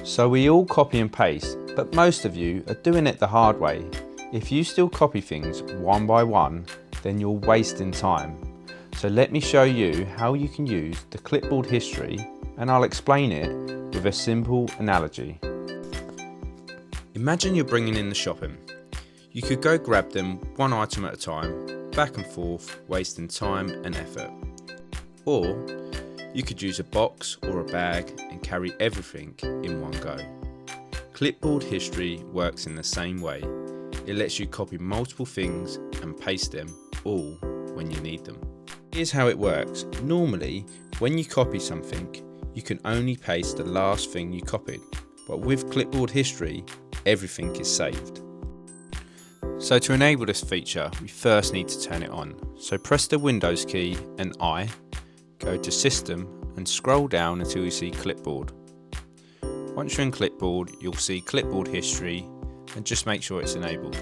So we all copy and paste, but most of you are doing it the hard way. If you still copy things one by one, then you're wasting time. So let me show you how you can use the clipboard history, and I'll explain it with a simple analogy. Imagine you're bringing in the shopping. You could go grab them one item at a time, back and forth, wasting time and effort. Or you could use a box or a bag and carry everything in one go. Clipboard history works in the same way. It lets you copy multiple things and paste them all when you need them. Here's how it works. Normally, when you copy something, you can only paste the last thing you copied. But with clipboard history, everything is saved. So to enable this feature, we first need to turn it on. So press the Windows key and go to System and scroll down until you see Clipboard. Once you're in Clipboard, you'll see Clipboard History and just make sure it's enabled.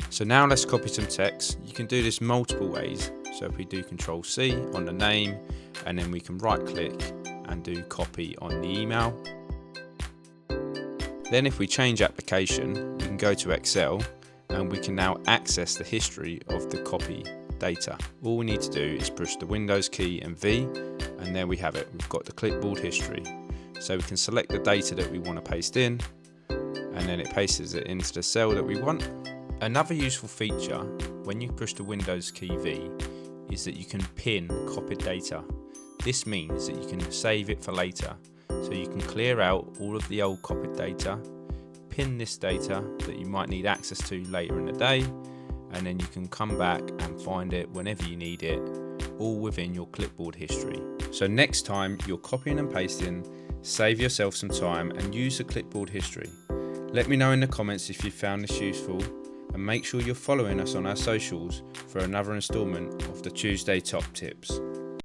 So now let's copy some text. You can do this multiple ways. So if we do Control C on the name, and then we can right click and do copy on the email. Then if we change application, we can go to Excel and we can now access the history of the copy data. All we need to do is push the Windows key and V, and there we have it. We've got the clipboard history. So we can select the data that we want to paste in, and then it pastes it into the cell that we want. Another useful feature when you push the Windows key V is that you can pin copied data. This means that you can save it for later. So you can clear out all of the old copied data, pin this data that you might need access to later in the day, and then you can come back and find it whenever you need it, all within your clipboard history. So next time you're copying and pasting, save yourself some time and use the clipboard history. Let me know in the comments if you found this useful, and make sure you're following us on our socials for another instalment of the Tuesday Top Tips.